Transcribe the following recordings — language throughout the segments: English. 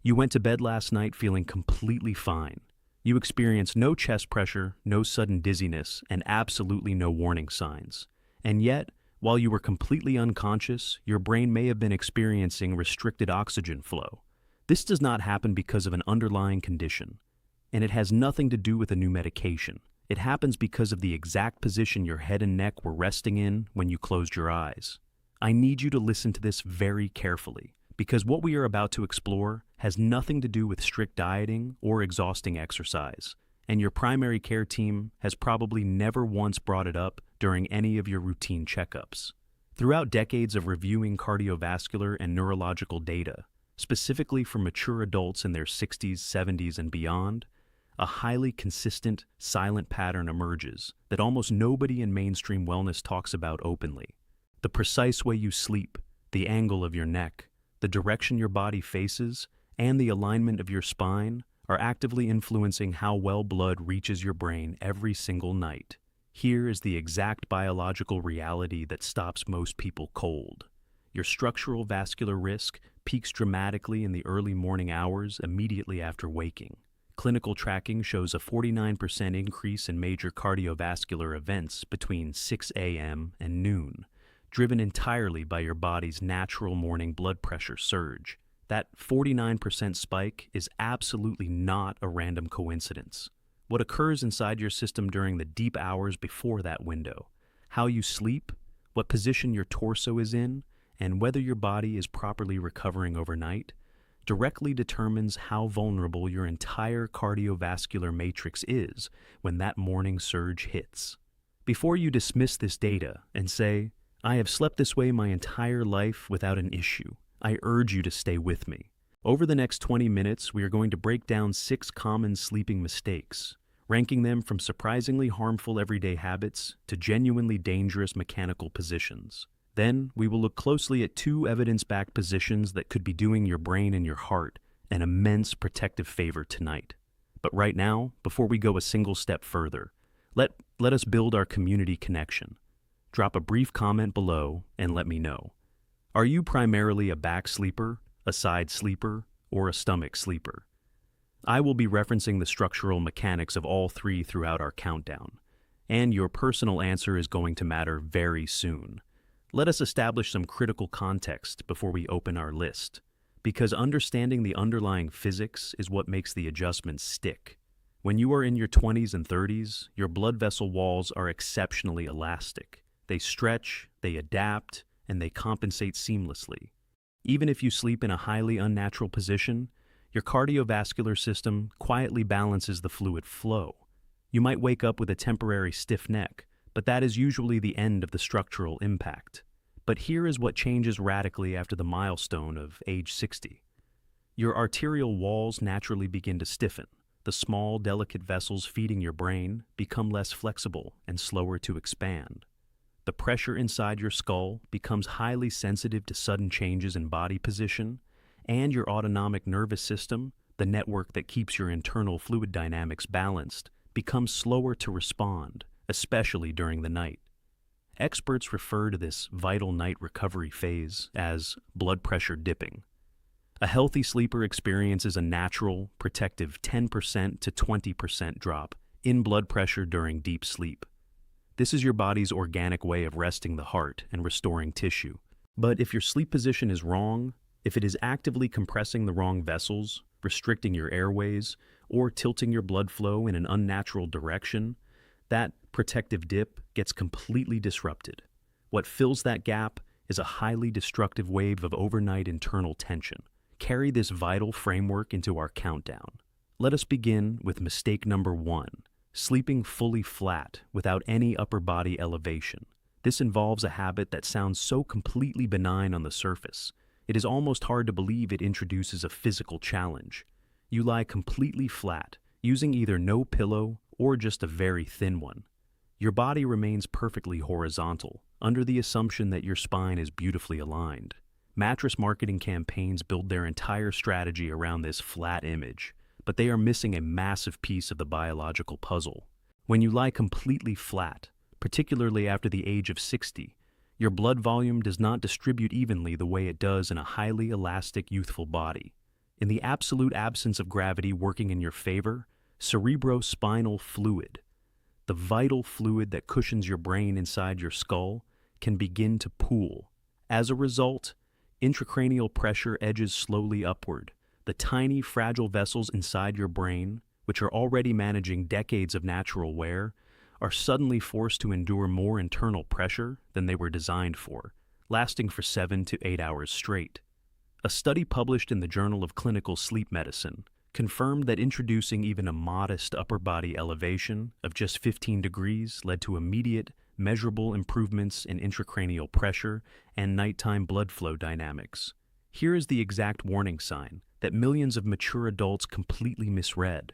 You went to bed last night feeling completely fine. You experienced no chest pressure, no sudden dizziness, and absolutely no warning signs. And yet, while you were completely unconscious, your brain may have been experiencing restricted oxygen flow. This does not happen because of an underlying condition, and it has nothing to do with a new medication. It happens because of the exact position your head and neck were resting in when you closed your eyes. I need you to listen to this very carefully, because what we are about to explore has nothing to do with strict dieting or exhausting exercise, and your primary care team has probably never once brought it up during any of your routine checkups. Throughout decades of reviewing cardiovascular and neurological data, specifically for mature adults in their 60s, 70s, and beyond, a highly consistent, silent pattern emerges that almost nobody in mainstream wellness talks about openly. The precise way you sleep, the angle of your neck, the direction your body faces, and the alignment of your spine are actively influencing how well blood reaches your brain every single night. Here is the exact biological reality that stops most people cold. Your structural vascular risk peaks dramatically in the early morning hours immediately after waking. Clinical tracking shows a 49% increase in major cardiovascular events between 6 a.m. and noon, driven entirely by your body's natural morning blood pressure surge. That 49% spike is absolutely not a random coincidence. What occurs inside your system during the deep hours before that window, how you sleep, what position your torso is in, and whether your body is properly recovering overnight, directly determines how vulnerable your entire cardiovascular matrix is when that morning surge hits. Before you dismiss this data and say, "I have slept this way my entire life without an issue," I urge you to stay with me. Over the next 20 minutes, we are going to break down 6 common sleeping mistakes, ranking them from surprisingly harmful everyday habits to genuinely dangerous mechanical positions. Then, we will look closely at 2 evidence-backed positions that could be doing your brain and your heart an immense protective favor tonight. But right now, before we go a single step further, let us build our community connection. Drop a brief comment below and let me know. Are you primarily a back sleeper, a side sleeper, or a stomach sleeper? I will be referencing the structural mechanics of all 3 throughout our countdown, and your personal answer is going to matter very soon. Let us establish some critical context before we open our list, because understanding the underlying physics is what makes the adjustments stick. When you are in your 20s and 30s, your blood vessel walls are exceptionally elastic. They stretch, they adapt, and they compensate seamlessly. Even if you sleep in a highly unnatural position, your cardiovascular system quietly balances the fluid flow. You might wake up with a temporary stiff neck, but that is usually the end of the structural impact. But here is what changes radically after the milestone of age 60. Your arterial walls naturally begin to stiffen. The small, delicate vessels feeding your brain become less flexible and slower to expand. The pressure inside your skull becomes highly sensitive to sudden changes in body position, and your autonomic nervous system, the network that keeps your internal fluid dynamics balanced, becomes slower to respond, especially during the night. Experts refer to this vital night recovery phase as blood pressure dipping. A healthy sleeper experiences a natural, protective 10% to 20% drop in blood pressure during deep sleep. This is your body's organic way of resting the heart and restoring tissue. But if your sleep position is wrong, if it is actively compressing the wrong vessels, restricting your airways, or tilting your blood flow in an unnatural direction, that protective dip gets completely disrupted. What fills that gap is a highly destructive wave of overnight internal tension. Carry this vital framework into our countdown. Let us begin with mistake number 1, sleeping fully flat without any upper body elevation. This involves a habit that sounds so completely benign on the surface. It is almost hard to believe it introduces a physical challenge. You lie completely flat, using either no pillow or just a very thin one. Your body remains perfectly horizontal, under the assumption that your spine is beautifully aligned. Mattress marketing campaigns build their entire strategy around this flat image, but they are missing a massive piece of the biological puzzle. When you lie completely flat, particularly after the age of 60, your blood volume does not distribute evenly the way it does in a highly elastic youthful body. In the absolute absence of gravity working in your favor, cerebrospinal fluid, the vital fluid that cushions your brain inside your skull, can begin to pool. As a result, intracranial pressure edges slowly upward. The tiny, fragile vessels inside your brain, which are already managing decades of natural wear, are suddenly forced to endure more internal pressure than they were designed for, lasting for 7 to 8 hours straight. A study published in the Journal of Clinical Sleep Medicine confirmed that introducing even a modest upper body elevation of just 15 degrees led to immediate, measurable improvements in intracranial pressure and nighttime blood flow dynamics. Here is the exact warning sign that millions of mature adults completely misread.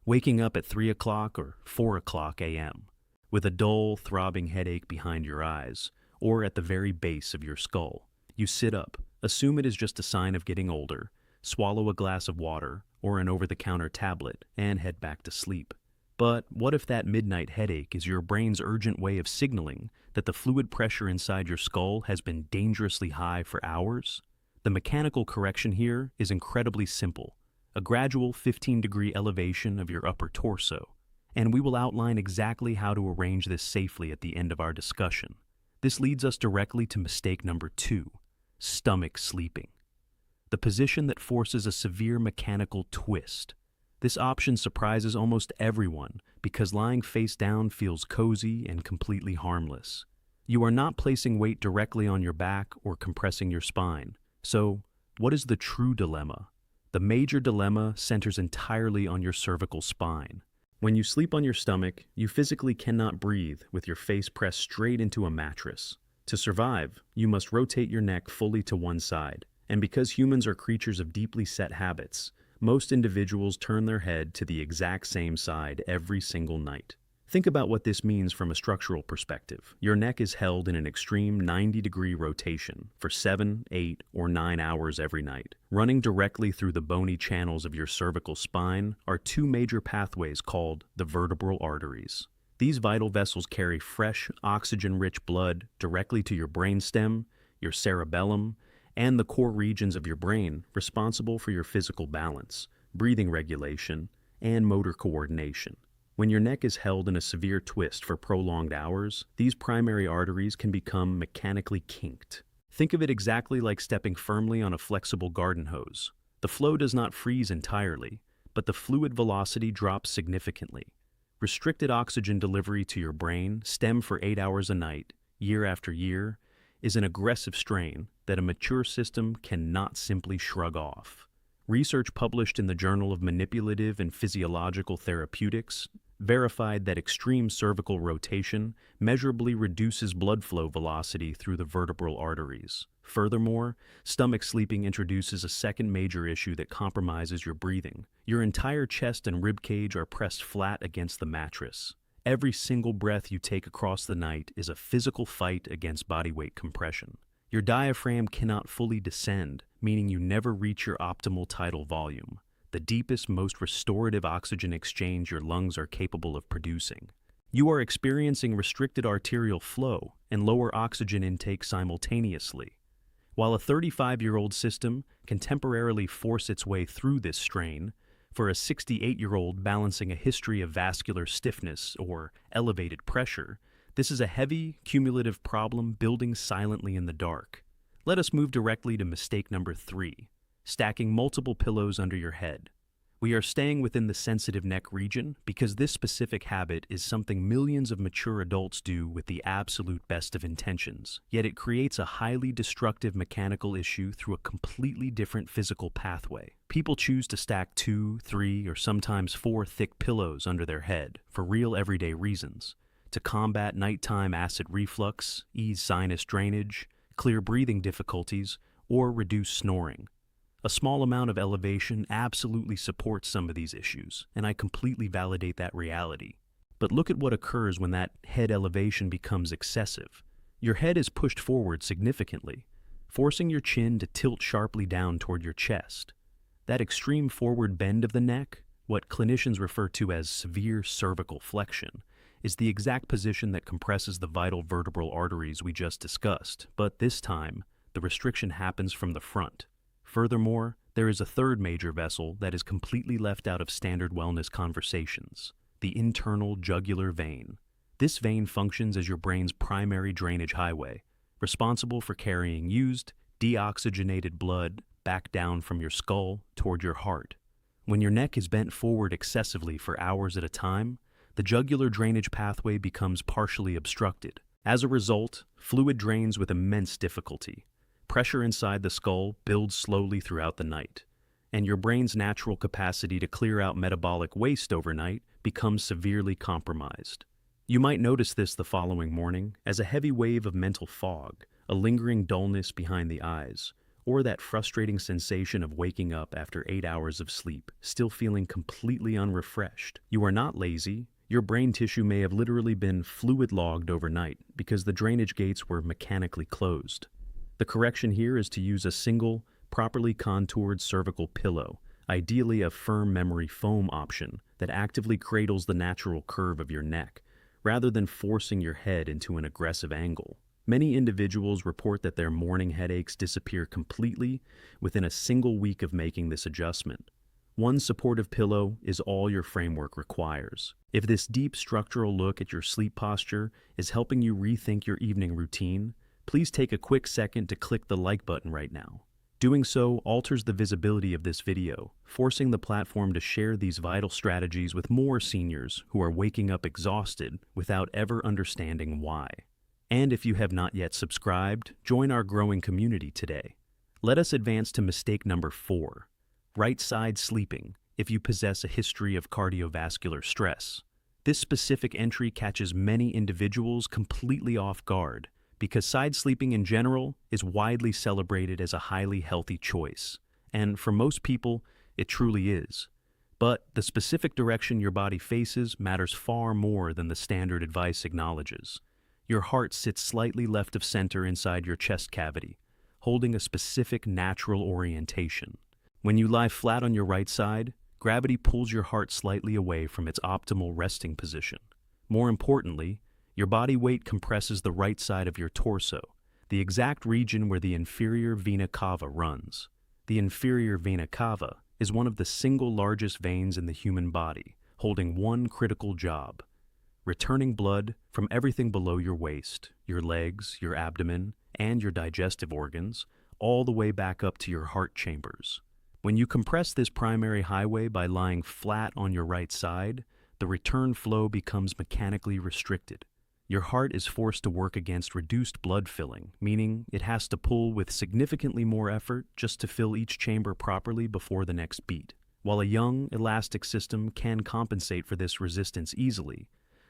Waking up at 3 o'clock or 4 o'clock a.m. with a dull, throbbing headache behind your eyes or at the very base of your skull. You sit up, assume it is just a sign of getting older, swallow a glass of water or an over-the-counter tablet, and head back to sleep. But what if that midnight headache is your brain's urgent way of signaling that the fluid pressure inside your skull has been dangerously high for hours? The mechanical correction here is incredibly simple: a gradual 15-degree elevation of your upper torso, and we will outline exactly how to arrange this safely at the end of our discussion. This leads us directly to mistake number 2, stomach sleeping. The position that forces a severe mechanical twist. This option surprises almost everyone because lying face down feels cozy and completely harmless. You are not placing weight directly on your back or compressing your spine. So, what is the true dilemma? The major dilemma centers entirely on your cervical spine. When you sleep on your stomach, you physically cannot breathe with your face pressed straight into a mattress. To survive, you must rotate your neck fully to one side. And because humans are creatures of deeply set habits, most individuals turn their head to the exact same side every single night. Think about what this means from a structural perspective. Your neck is held in an extreme 90-degree rotation for 7, 8, or 9 hours every night. Running directly through the bony channels of your cervical spine are 2 major pathways called the vertebral arteries. These vital vessels carry fresh, oxygen-rich blood directly to your brainstem, your cerebellum, and the core regions of your brain responsible for your physical balance, breathing regulation, and motor coordination. When your neck is held in a severe twist for prolonged hours, these primary arteries can become mechanically kinked. Think of it exactly like stepping firmly on a flexible garden hose. The flow does not freeze entirely, but the fluid velocity drops significantly. Restricted oxygen delivery to your brain, stem for 8 hours a night, year after year, is an aggressive strain that a mature system cannot simply shrug off. Research published in the Journal of Manipulative and Physiological Therapeutics verified that extreme cervical rotation measurably reduces blood flow velocity through the vertebral arteries. Furthermore, stomach sleeping introduces a second major issue that compromises your breathing. Your entire chest and rib cage are pressed flat against the mattress. Every single breath you take across the night is a physical fight against body weight compression. Your diaphragm cannot fully descend, meaning you never reach your optimal tidal volume, the deepest, most restorative oxygen exchange your lungs are capable of producing. You are experiencing restricted arterial flow and lower oxygen intake simultaneously. While a 35-year-old system can temporarily force its way through this strain, for a 68-year-old balancing a history of vascular stiffness or elevated pressure, this is a heavy, cumulative problem building silently in the dark. Let us move directly to mistake number 3, stacking multiple pillows under your head. We are staying within the sensitive neck region because this specific habit is something millions of mature adults do with the absolute best of intentions, yet it creates a highly destructive mechanical issue through a completely different physical pathway. People choose to stack 2, 3, or sometimes 4 thick pillows under their head for real everyday reasons: to combat nighttime acid reflux, ease sinus drainage, clear breathing difficulties, or reduce snoring. A small amount of elevation absolutely supports some of these issues, and I completely validate that reality. But look at what occurs when that head elevation becomes excessive. Your head is pushed forward significantly, forcing your chin to tilt sharply down toward your chest. That extreme forward bend of the neck, what clinicians refer to as severe cervical flexion, is the exact position that compresses the vital vertebral arteries we just discussed, but this time, the restriction happens from the front. Furthermore, there is a third major vessel that is completely left out of standard wellness conversations: the internal jugular vein. This vein functions as your brain's primary drainage highway, responsible for carrying used, deoxygenated blood back down from your skull toward your heart. When your neck is bent forward excessively for hours at a time, the jugular drainage pathway becomes partially obstructed. As a result, fluid drains with immense difficulty. Pressure inside the skull builds slowly throughout the night, and your brain's natural capacity to clear out metabolic waste overnight becomes severely compromised. You might notice this the following morning as a heavy wave of mental fog, a lingering dullness behind the eyes, or that frustrating sensation of waking up after 8 hours of sleep, still feeling completely unrefreshed. You are not lazy. Your brain tissue may have literally been fluid-logged overnight because the drainage gates were mechanically closed. The correction here is to use a single, properly contoured cervical pillow, ideally a firm memory foam option that actively cradles the natural curve of your neck, rather than forcing your head into an aggressive angle. Many individuals report that their morning headaches disappear completely within a single week of making this adjustment. One supportive pillow is all your framework requires. If this deep structural look at your sleep posture is helping you rethink your evening routine, please take a quick second to click the like button right now. Doing so alters the visibility of this video, forcing the platform to share these vital strategies with more seniors who are waking up exhausted without ever understanding why. And if you have not yet subscribed, join our growing community today. Let us advance to mistake number 4. Right side sleeping if you possess a history of cardiovascular stress. This specific entry catches many individuals completely off guard because side sleeping in general is widely celebrated as a highly healthy choice, and for most people, it truly is. But the specific direction your body faces matters far more than the standard advice acknowledges. Your heart sits slightly left of center inside your chest cavity, holding a specific natural orientation. When you lie flat on your right side, gravity pulls your heart slightly away from its optimal resting position. More importantly, your body weight compresses the right side of your torso, the exact region where the inferior vena cava runs. The inferior vena cava is one of the single largest veins in the human body, holding one critical job: returning blood from everything below your waist, your legs, your abdomen, and your digestive organs, all the way back up to your heart chambers. When you compress this primary highway by lying flat on your right side, the return flow becomes mechanically restricted. Your heart is forced to work against reduced blood filling, meaning it has to pull with significantly more effort just to fill each chamber properly before the next beat. While a young, elastic system can compensate for this resistance easily,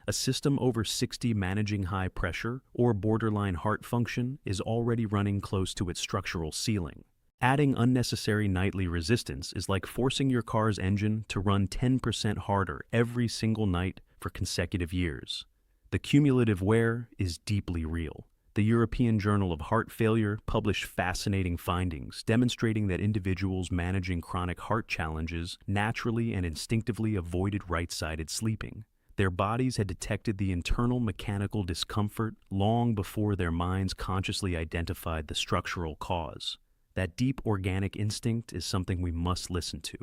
a system over 60 managing high pressure or borderline heart function is already running close to its structural ceiling. Adding unnecessary nightly resistance is like forcing your car's engine to run 10% harder every single night for consecutive years. The cumulative wear is deeply real. The European Journal of Heart Failure published fascinating findings demonstrating that individuals managing chronic heart challenges naturally and instinctively avoided right-sided sleeping. Their bodies had detected the internal mechanical discomfort long before their minds consciously identified the structural cause. That deep organic instinct is something we must listen to.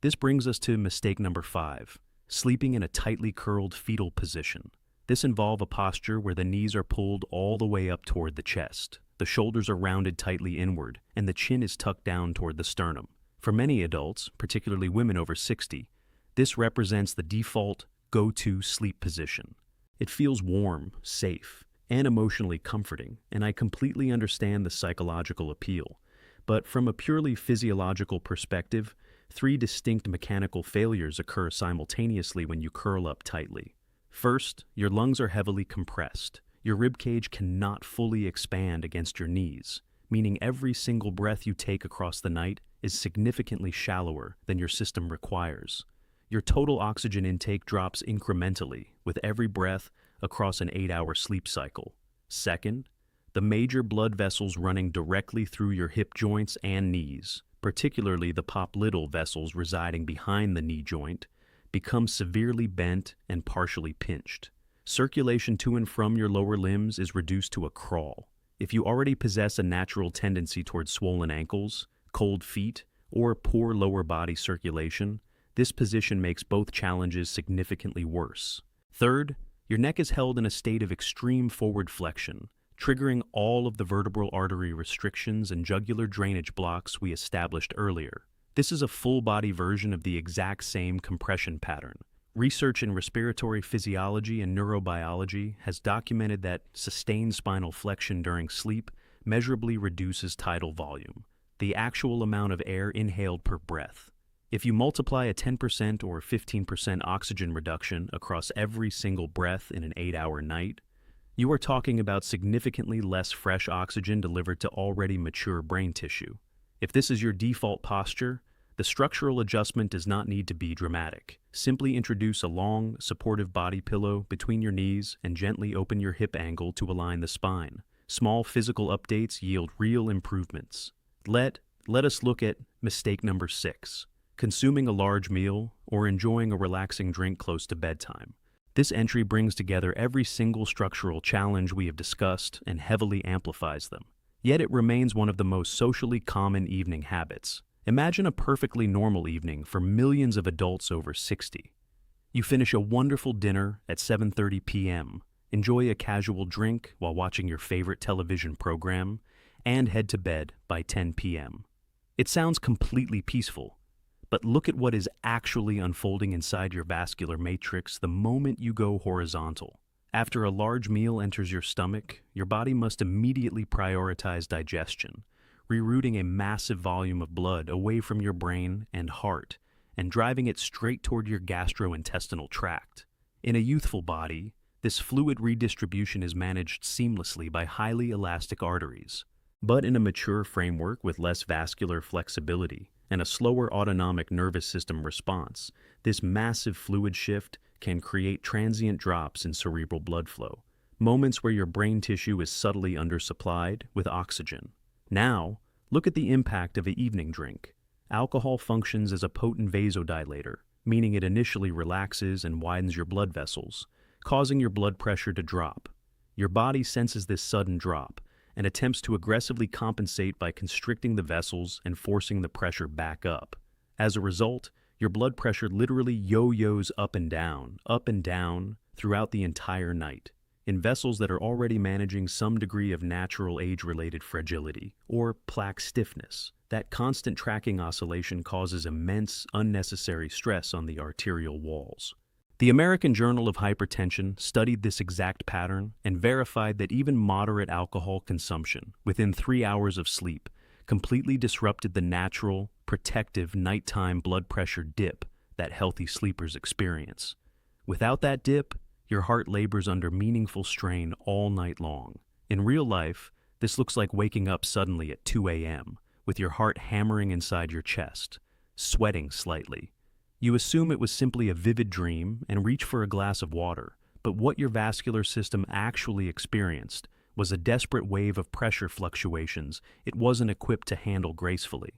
This brings us to mistake number 5, sleeping in a tightly curled fetal position. This involves a posture where the knees are pulled all the way up toward the chest, the shoulders are rounded tightly inward, and the chin is tucked down toward the sternum. For many adults, particularly women over 60, this represents the default go-to sleep position. It feels warm, safe, and emotionally comforting, and I completely understand the psychological appeal. But from a purely physiological perspective, 3 distinct mechanical failures occur simultaneously when you curl up tightly. First, your lungs are heavily compressed. Your ribcage cannot fully expand against your knees, meaning every single breath you take across the night is significantly shallower than your system requires. Your total oxygen intake drops incrementally with every breath across an 8-hour sleep cycle. Second, the major blood vessels running directly through your hip joints and knees, particularly the popliteal vessels residing behind the knee joint, become severely bent and partially pinched. Circulation to and from your lower limbs is reduced to a crawl. If you already possess a natural tendency towards swollen ankles, cold feet, or poor lower body circulation, this position makes both challenges significantly worse. Third, your neck is held in a state of extreme forward flexion, triggering all of the vertebral artery restrictions and jugular drainage blocks we established earlier. This is a full-body version of the exact same compression pattern. Research in respiratory physiology and neurobiology has documented that sustained spinal flexion during sleep measurably reduces tidal volume, the actual amount of air inhaled per breath. If you multiply a 10% or 15% oxygen reduction across every single breath in an 8-hour night, you are talking about significantly less fresh oxygen delivered to already mature brain tissue. If this is your default posture, the structural adjustment does not need to be dramatic. Simply introduce a long, supportive body pillow between your knees and gently open your hip angle to align the spine. Small physical updates yield real improvements. Let us look at mistake number 6. Consuming a large meal or enjoying a relaxing drink close to bedtime. This entry brings together every single structural challenge we have discussed and heavily amplifies them. Yet it remains one of the most socially common evening habits. Imagine a perfectly normal evening for millions of adults over 60. You finish a wonderful dinner at 7:30 p.m., enjoy a casual drink while watching your favorite television program, and head to bed by 10 p.m. It sounds completely peaceful. But look at what is actually unfolding inside your vascular matrix the moment you go horizontal. After a large meal enters your stomach, your body must immediately prioritize digestion, rerouting a massive volume of blood away from your brain and heart, and driving it straight toward your gastrointestinal tract. In a youthful body, this fluid redistribution is managed seamlessly by highly elastic arteries. But in a mature framework with less vascular flexibility, and a slower autonomic nervous system response, this massive fluid shift can create transient drops in cerebral blood flow, moments where your brain tissue is subtly undersupplied with oxygen. Now, look at the impact of an evening drink. Alcohol functions as a potent vasodilator, meaning it initially relaxes and widens your blood vessels, causing your blood pressure to drop. Your body senses this sudden drop and attempts to aggressively compensate by constricting the vessels and forcing the pressure back up. As a result, your blood pressure literally yo-yos up and down throughout the entire night, in vessels that are already managing some degree of natural age-related fragility, or plaque stiffness. That constant tracking oscillation causes immense, unnecessary stress on the arterial walls. The American Journal of Hypertension studied this exact pattern and verified that even moderate alcohol consumption, within 3 hours of sleep, completely disrupted the natural, protective nighttime blood pressure dip that healthy sleepers experience. Without that dip, your heart labors under meaningful strain all night long. In real life, this looks like waking up suddenly at 2 a.m., with your heart hammering inside your chest, sweating slightly. You assume it was simply a vivid dream and reach for a glass of water, but what your vascular system actually experienced was a desperate wave of pressure fluctuations it wasn't equipped to handle gracefully.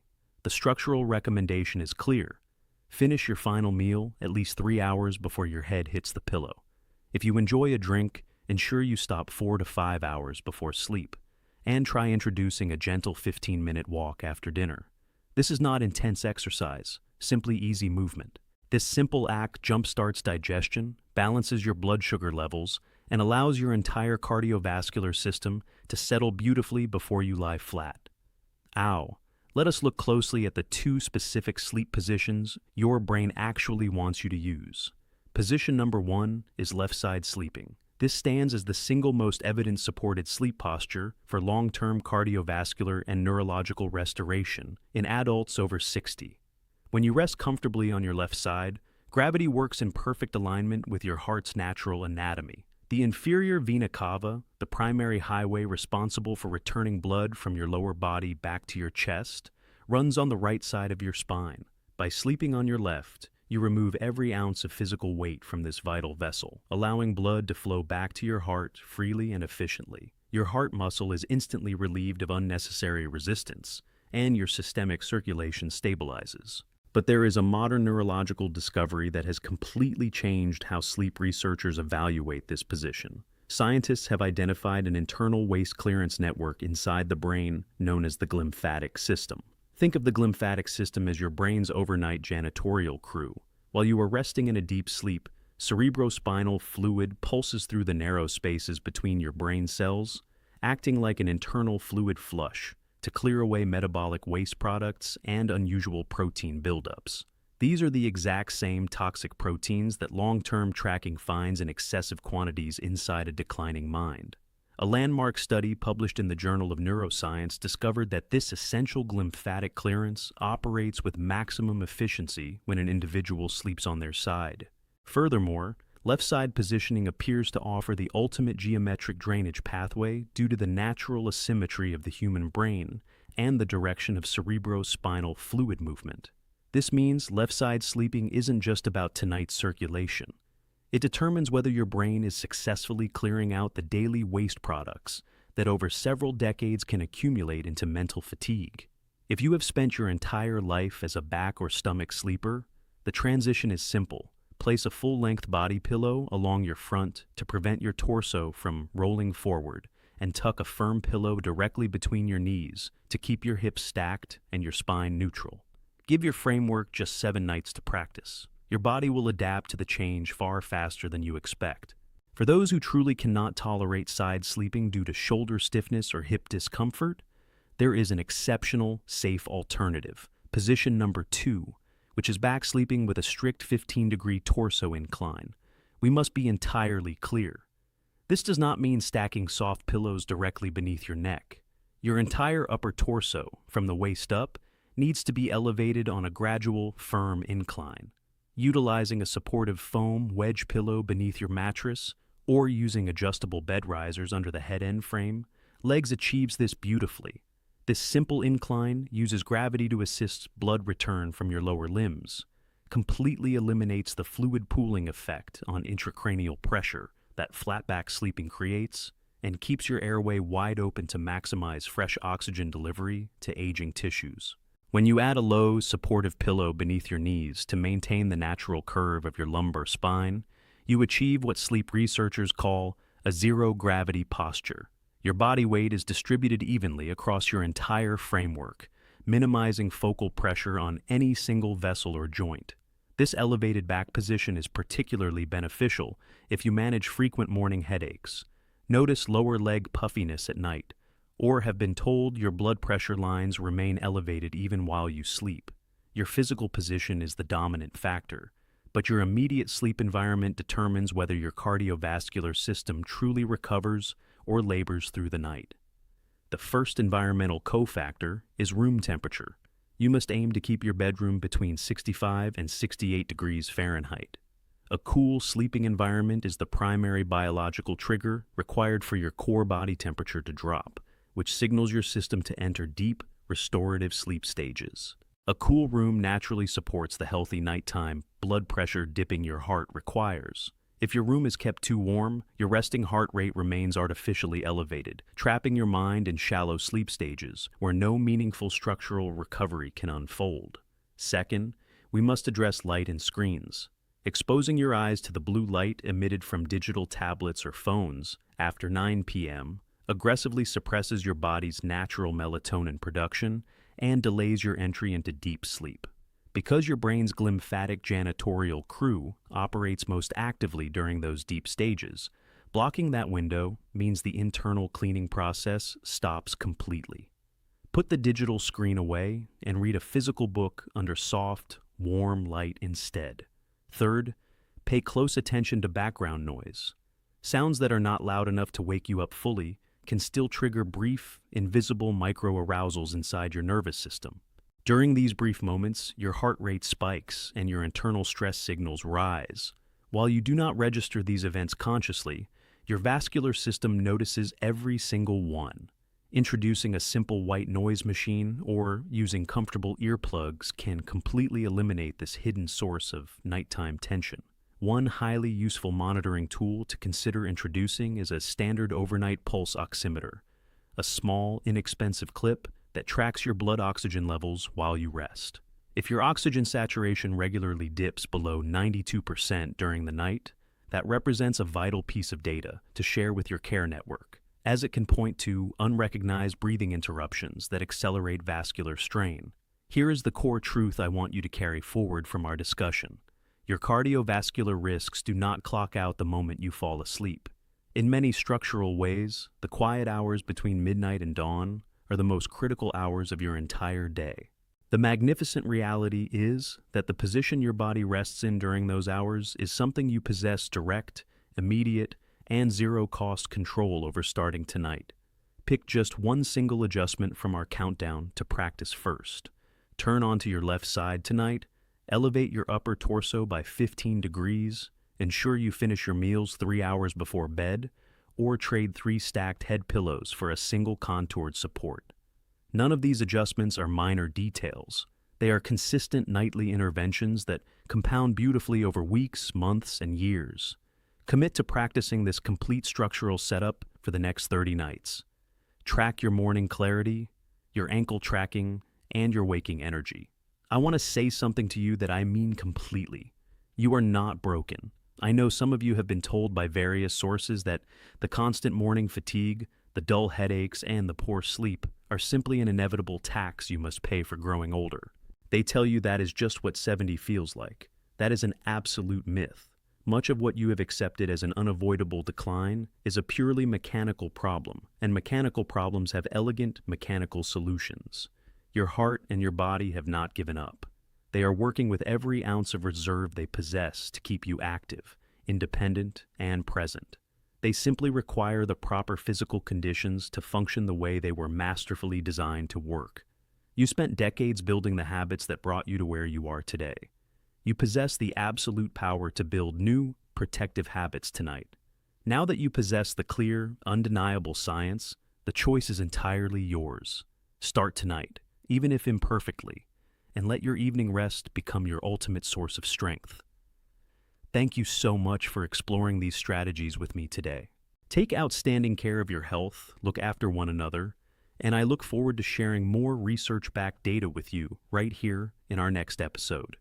The structural recommendation is clear. Finish your final meal at least 3 hours before your head hits the pillow. If you enjoy a drink, ensure you stop 4 to 5 hours before sleep, and try introducing a gentle 15-minute walk after dinner. This is not intense exercise, simply easy movement. This simple act jumpstarts digestion, balances your blood sugar levels, and allows your entire cardiovascular system to settle beautifully before you lie flat. Let us look closely at the 2 specific sleep positions your brain actually wants you to use. Position number 1 is left side sleeping. This stands as the single most evidence-supported sleep posture for long-term cardiovascular and neurological restoration in adults over 60. When you rest comfortably on your left side, gravity works in perfect alignment with your heart's natural anatomy. The inferior vena cava, the primary highway responsible for returning blood from your lower body back to your chest, runs on the right side of your spine. By sleeping on your left, you remove every ounce of physical weight from this vital vessel, allowing blood to flow back to your heart freely and efficiently. Your heart muscle is instantly relieved of unnecessary resistance, and your systemic circulation stabilizes. But there is a modern neurological discovery that has completely changed how sleep researchers evaluate this position. Scientists have identified an internal waste clearance network inside the brain known as the glymphatic system. Think of the glymphatic system as your brain's overnight janitorial crew. While you are resting in a deep sleep, cerebrospinal fluid pulses through the narrow spaces between your brain cells, acting like an internal fluid flush to clear away metabolic waste products and unusual protein buildups. These are the exact same toxic proteins that long-term tracking finds in excessive quantities inside a declining mind. A landmark study published in the Journal of Neuroscience discovered that this essential glymphatic clearance operates with maximum efficiency when an individual sleeps on their side. Furthermore, left-side positioning appears to offer the ultimate geometric drainage pathway due to the natural asymmetry of the human brain and the direction of cerebrospinal fluid movement. This means left-side sleeping isn't just about tonight's circulation. It determines whether your brain is successfully clearing out the daily waste products that over several decades can accumulate into mental fatigue. If you have spent your entire life as a back or stomach sleeper, the transition is simple. Place a full-length body pillow along your front to prevent your torso from rolling forward, and tuck a firm pillow directly between your knees to keep your hips stacked and your spine neutral. Give your framework just 7 nights to practice. Your body will adapt to the change far faster than you expect. For those who truly cannot tolerate side sleeping due to shoulder stiffness or hip discomfort, there is an exceptional, safe alternative, position number 2, which is back sleeping with a strict 15-degree torso incline. We must be entirely clear. This does not mean stacking soft pillows directly beneath your neck. Your entire upper torso, from the waist up, needs to be elevated on a gradual, firm incline. Utilizing a supportive foam wedge pillow beneath your mattress or using adjustable bed risers under the head end frame, Legs achieves this beautifully. This simple incline uses gravity to assist blood return from your lower limbs, completely eliminates the fluid pooling effect on intracranial pressure that flat back sleeping creates, and keeps your airway wide open to maximize fresh oxygen delivery to aging tissues. When you add a low, supportive pillow beneath your knees to maintain the natural curve of your lumbar spine, you achieve what sleep researchers call a zero-gravity posture. Your body weight is distributed evenly across your entire framework, minimizing focal pressure on any single vessel or joint. This elevated back position is particularly beneficial if you manage frequent morning headaches, notice lower leg puffiness at night, or have been told your blood pressure lines remain elevated even while you sleep. Your physical position is the dominant factor, but your immediate sleep environment determines whether your cardiovascular system truly recovers or labors through the night. The first environmental cofactor is room temperature. You must aim to keep your bedroom between 65 and 68 degrees Fahrenheit. A cool sleeping environment is the primary biological trigger required for your core body temperature to drop, which signals your system to enter deep, restorative sleep stages. A cool room naturally supports the healthy nighttime blood pressure dipping your heart requires. If your room is kept too warm, your resting heart rate remains artificially elevated, trapping your mind in shallow sleep stages where no meaningful structural recovery can unfold. Second, we must address light and screens. Exposing your eyes to the blue light emitted from digital tablets or phones after 9 p.m. aggressively suppresses your body's natural melatonin production and delays your entry into deep sleep. Because your brain's glymphatic janitorial crew operates most actively during those deep stages, blocking that window means the internal cleaning process stops completely. Put the digital screen away and read a physical book under soft, warm light instead. Third, pay close attention to background noise. Sounds that are not loud enough to wake you up fully can still trigger brief, invisible micro-arousals inside your nervous system. During these brief moments, your heart rate spikes and your internal stress signals rise. While you do not register these events consciously, your vascular system notices every single one. Introducing a simple white noise machine or using comfortable earplugs can completely eliminate this hidden source of nighttime tension. One highly useful monitoring tool to consider introducing is a standard overnight pulse oximeter, a small, inexpensive clip that tracks your blood oxygen levels while you rest. If your oxygen saturation regularly dips below 92% during the night, that represents a vital piece of data to share with your care network, as it can point to unrecognized breathing interruptions that accelerate vascular strain. Here is the core truth I want you to carry forward from our discussion. Your cardiovascular risks do not clock out the moment you fall asleep. In many structural ways, the quiet hours between midnight and dawn are the most critical hours of your entire day. The magnificent reality is that the position your body rests in during those hours is something you possess direct, immediate, and zero-cost control over starting tonight. Pick just one single adjustment from our countdown to practice first. Turn onto your left side tonight, elevate your upper torso by 15 degrees, ensure you finish your meals 3 hours before bed, or trade 3 stacked head pillows for a single contoured support. None of these adjustments are minor details. They are consistent nightly interventions that compound beautifully over weeks, months, and years. Commit to practicing this complete structural setup for the next 30 nights. Track your morning clarity, your ankle tracking, and your waking energy. I want to say something to you that I mean completely. You are not broken. I know some of you have been told by various sources that the constant morning fatigue, the dull headaches, and the poor sleep are simply an inevitable tax you must pay for growing older. They tell you that is just what 70 feels like. That is an absolute myth. Much of what you have accepted as an unavoidable decline is a purely mechanical problem, and mechanical problems have elegant mechanical solutions. Your heart and your body have not given up. They are working with every ounce of reserve they possess to keep you active, independent, and present. They simply require the proper physical conditions to function the way they were masterfully designed to work. You spent decades building the habits that brought you to where you are today. You possess the absolute power to build new, protective habits tonight. Now that you possess the clear, undeniable science, the choice is entirely yours. Start tonight, even if imperfectly, and let your evening rest become your ultimate source of strength. Thank you so much for exploring these strategies with me today. Take outstanding care of your health, look after one another, and I look forward to sharing more research-backed data with you right here in our next episode.